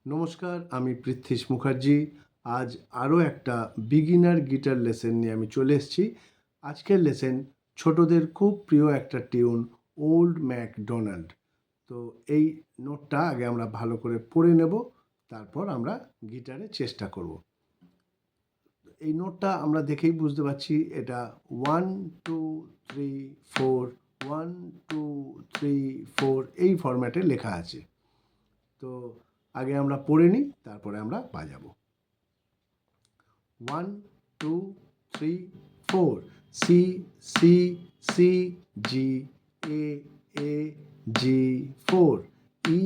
নমস্কার, আমি পৃথ্বীশ মুখার্জি। আজ আরও একটা বিগিনার গিটার লেসন নিয়ে আমি চলে এসেছি। আজকের লেসন ছোটদের খুব প্রিয় একটা টিউন, ওল্ড ম্যাকডোনাল্ড। তো এই নোটটা আগে আমরা ভালো করে পড়ে নেব, তারপর আমরা গিটারে চেষ্টা করব। এই নোটটা আমরা দেখেই বুঝতে পারছি এটা 1 2 3 4 1 2 3 4 এই ফরম্যাটে লেখা আছে। তো আগে আমরা পড়ে নিই, তারপরে আমরা বাজাবো। 1 2 3 4 C C C G A A G 4 E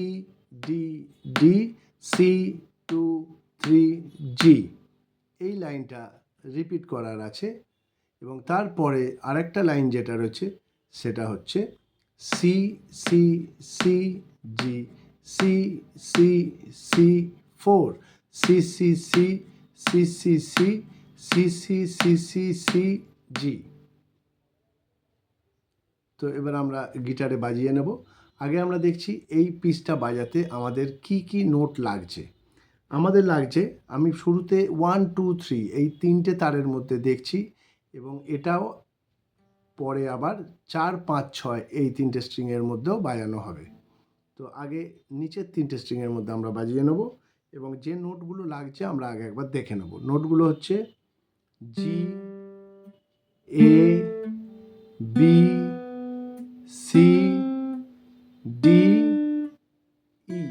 E D D C 2 3 জি। এই লাইনটা রিপিট করার আছে এবং তারপরে আরেকটা লাইন যেটা রয়েছে সেটা হচ্ছে C C C G C C C 4 C C C C C C C C C C C G. তো এবার আমরা গিটারে বাজিয়ে নেব। আগে আমরা দেখছি এই পিসটা বাজাতে আমাদের কি কি নোট লাগছে। আমাদের লাগছে, আমি শুরুতে 1 2 3 এই তিনটে তারের মধ্যে দেখছি এবং এটাও পরে আবার 4 5 6 এই তিনটে স্ট্রিংয়ের মধ্যেও বাজানো হবে। তো আগে নিচের তিনটে স্ট্রিংয়ের মধ্যে আমরা বাজিয়ে নেব এবং যে নোটগুলো লাগছে আমরা আগে একবার দেখে নেব। নোটগুলো হচ্ছে জি A B C D E.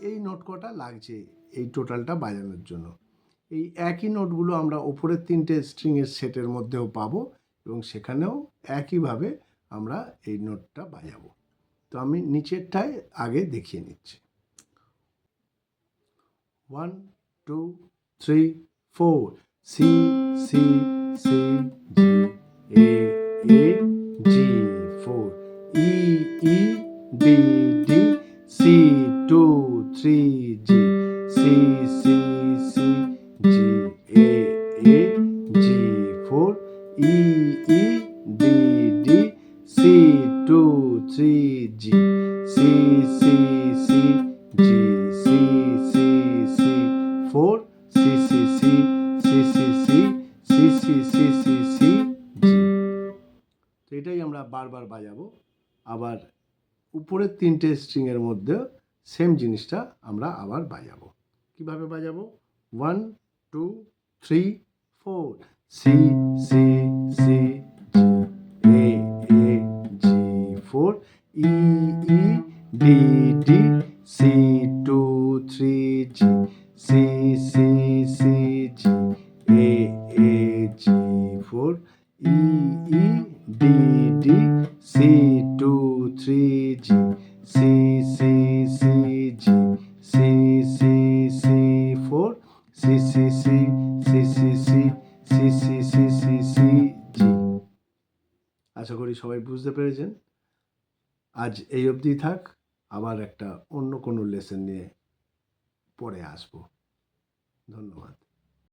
এই নোট কটা লাগছে এই টোটালটা বাজানোর জন্য। এই একই নোটগুলো আমরা ওপরের তিনটে স্ট্রিংয়ের সেটের মধ্যেও পাবো এবং সেখানেও একইভাবে আমরা এই নোটটা বাজাবো। তো আমি নিচেরটায় আগে দেখিয়ে নিচ্ছি। 1 2 3 4 C C C G A A G 4 E E D D C 2 3 G C C C G A A G 4 E E D D C 2 3 G C C C G C C C 4 C C C C C C C C C C C G. তো এটাই আমরা বারবার বাজাবো। আবার উপরের তিনটে স্ট্রিংয়ের মধ্যে same জিনিসটা আমরা আবার বাজাবো। কিভাবে বাজাবো? 1 2 3 4 C C C G A A G 4 E E D D C 2 3 G C C C G A A G 4 E E D D C 2 3 G C C C G C C C 4 C C C C C C C C C C C G. আশা করি সবাই বুঝতে পেরেছেন। আজ এই অবধি থাক, আবার একটা অন্য কোনো লেসন নিয়ে পরে আসবো। ধন্যবাদ।